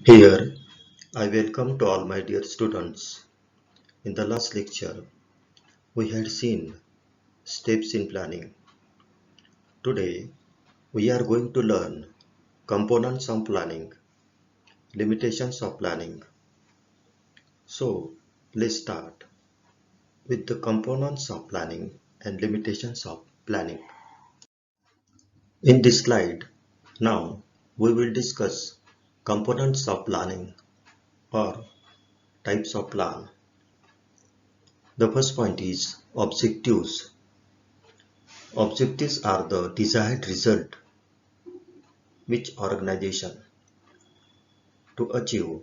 Here, I welcome to all my dear students. In the last lecture, we had seen steps in planning. Today, we are going to learn components of planning, limitations of planning. So, let's start with the components of planning and limitations of planning. In this slide, now we will discuss components of planning or types of plan. The first point is objectives. Objectives are the desired result which organization to achieve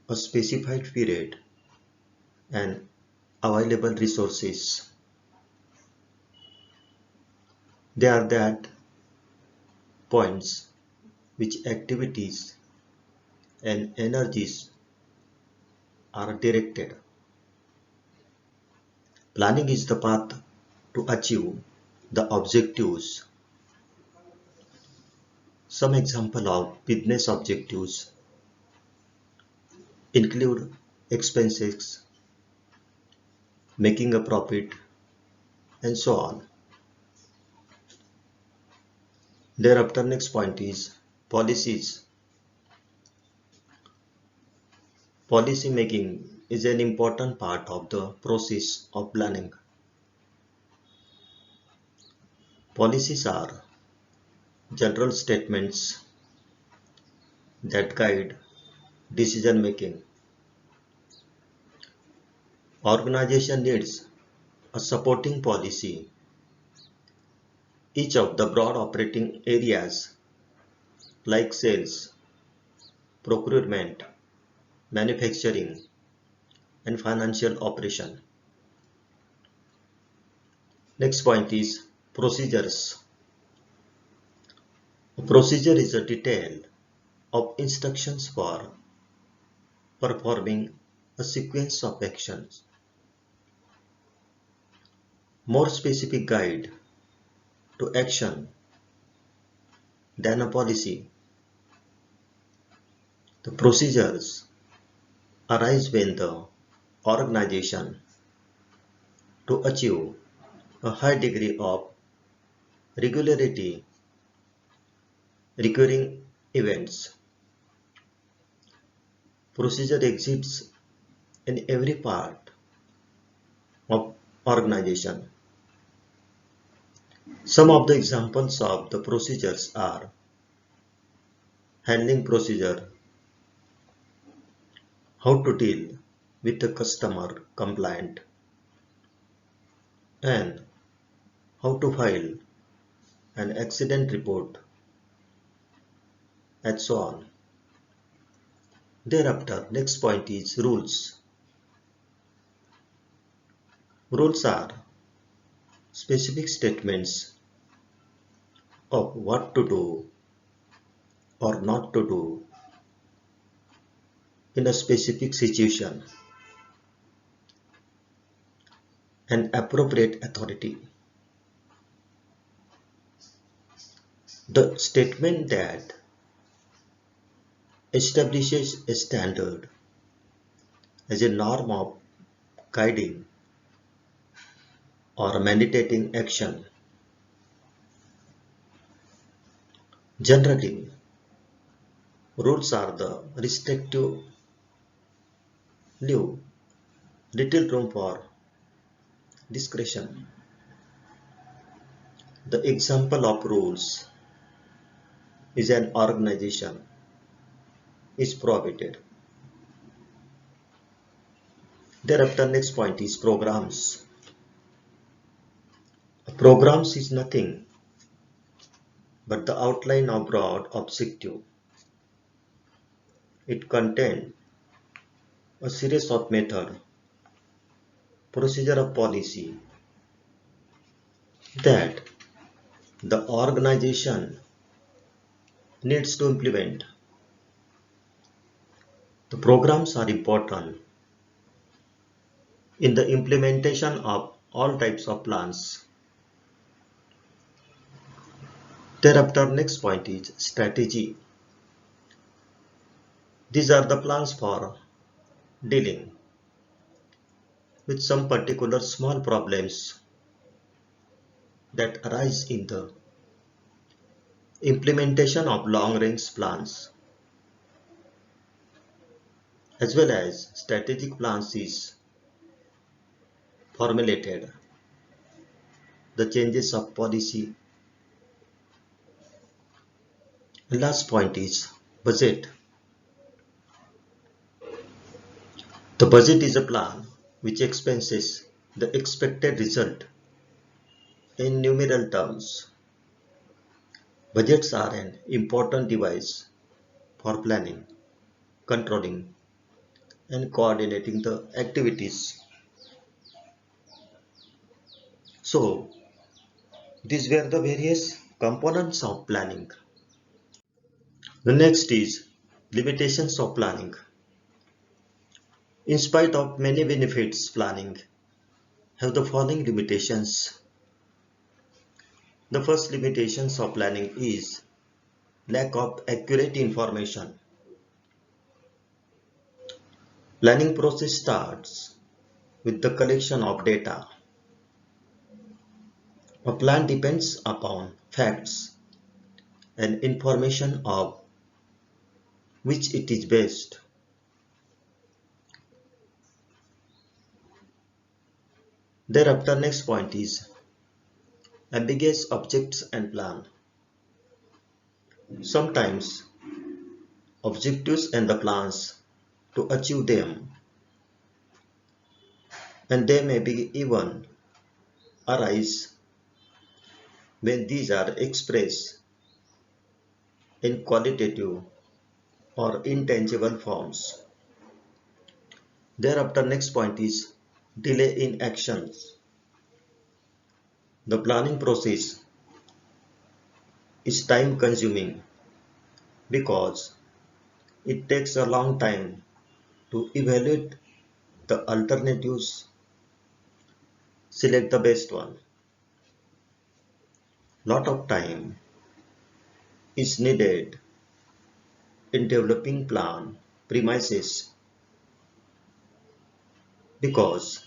a specified period and available resources. They are that points which activities and energies are directed. Planning is the path to achieve the objectives. Some example of business objectives include expenses, making a profit, and so on. Thereafter, next point is policies. Policy making is an important part of the process of planning. Policies are general statements that guide decision making. Organization needs a supporting policy. Each of the broad operating areas like sales, procurement, manufacturing, and financial operation. Next point is procedures. A procedure is a detail of instructions for performing a sequence of actions. More specific guide to action than a policy. The procedures arise when the organization to achieve a high degree of regularity recurring events. Procedure exists in every part of organization. Some of the examples of the procedures are handling procedure, how to deal with a customer complaint, and how to file an accident report, and so on. Thereafter, next point is rules. Rules are specific statements of what to do or not to do in a specific situation. An appropriate authority. The statement that establishes a standard as a norm of guiding or mandating action. Generally, rules are the restrictive, leave little room for discretion. The example of rules is an organization is prohibited. Thereafter, next point is programs. Programs is nothing but the outline of broad objective. It contains a series of method, procedure of policy that the organization needs to implement. The programs are important in the implementation of all types of plans. Thereafter, next point is strategy. These are the plans for dealing with some particular small problems that arise in the implementation of long-range plans as well as strategic plans is formulated, the changes of policy. And last point is budget. The budget is a plan which expenses the expected result in numeral terms. Budgets are an important device for planning, controlling, and coordinating the activities. So, these were the various components of planning. The next is limitations of planning. In spite of many benefits, planning have the following limitations. The first limitations of planning is lack of accurate information. Planning process starts with the collection of data. A plan depends upon facts and information of which it is based. Thereafter, next point is ambiguous objects and plan. Sometimes objectives and the plans to achieve them, and they may be even arise when these are expressed in qualitative or intangible forms. Thereafter, next point is delay in actions. The planning process is time consuming because it takes a long time to evaluate the alternatives, select the best one. Lot of time is needed in developing plan premises because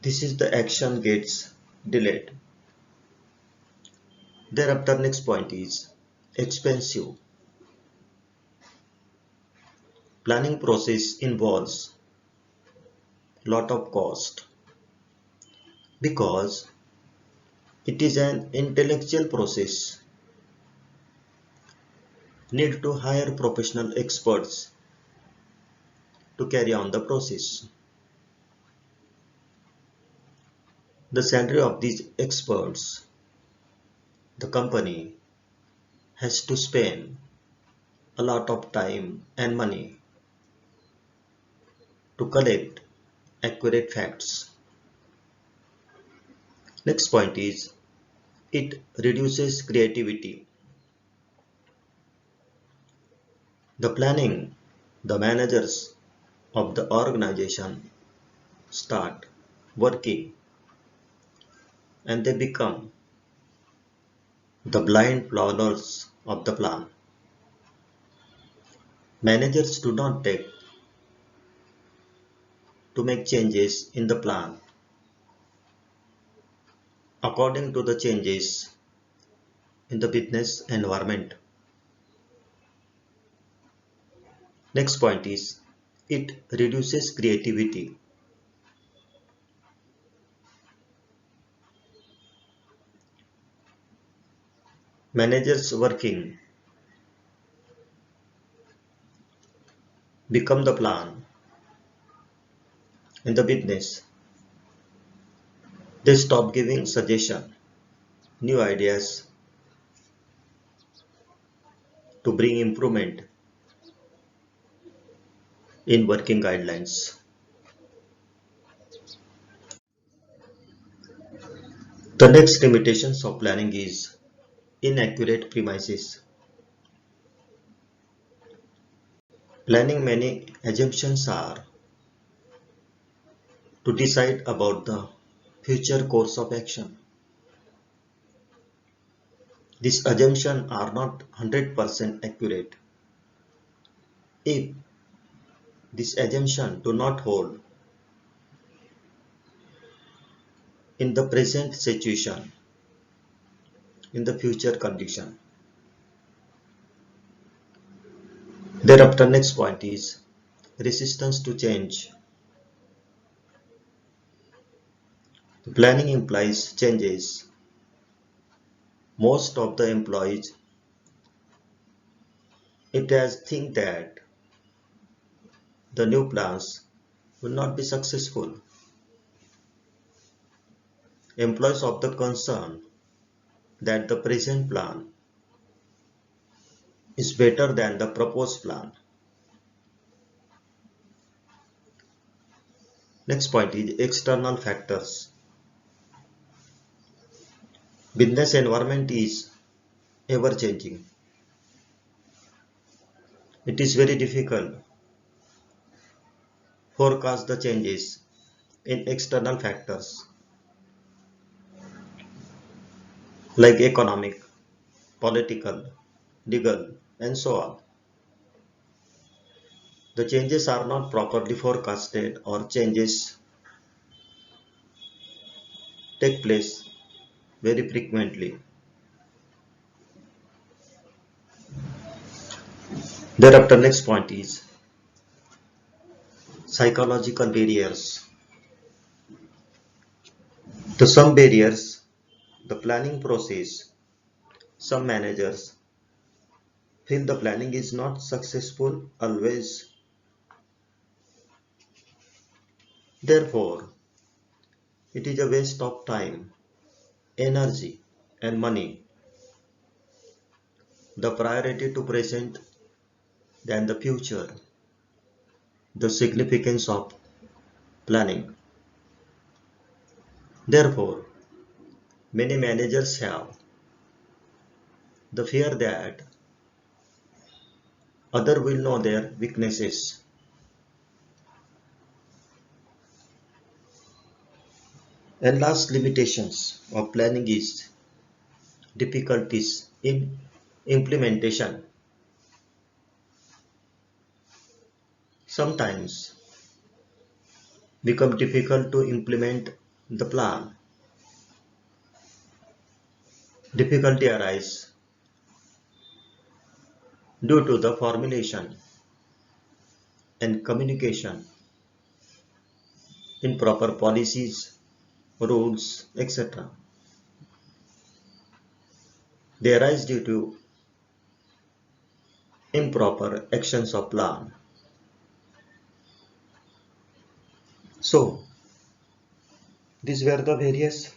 this is the action gets delayed. Thereafter, next point is expensive. Planning process involves lot of cost because it is an intellectual process. Need to hire professional experts to carry on the process. The salary of these experts, the company has to spend a lot of time and money to collect accurate facts. Next point is it reduces creativity. The planning, the managers of the organization start working and they become the blind followers of the plan. Managers do not take to make changes in the plan according to the changes in the business environment. Next point is it reduces creativity. Managers working become the plan in the business. They stop giving suggestion, new ideas to bring improvement in working guidelines. The next limitations of planning is inaccurate premises. Planning many assumptions are to decide about the future course of action. These assumptions are not 100% accurate. If this assumption do not hold in the present situation, in the future condition. Thereafter, next point is resistance to change. Planning implies changes. Most of the employees it has think that the new plans will not be successful. Employees of the concern that the present plan is better than the proposed plan. Next point is external factors. Business environment is ever changing. It is very difficult forecast the changes in external factors like economic, political, legal, and so on. The changes are not properly forecasted or changes take place very frequently. Thereafter, next point is psychological barriers. To some barriers, the planning process, some managers feel the planning is not successful always. Therefore, it is a waste of time, energy, and money. The priority to present than the future. The significance of planning. Therefore, many managers have the fear that other will know their weaknesses. And last limitations of planning is difficulties in implementation. Sometimes become difficult to implement the plan. Difficulty arise due to the formulation and communication, improper policies, rules, etc. They arise due to improper actions of plan. So, these were the various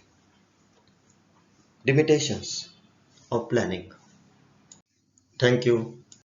limitations of planning. Thank you.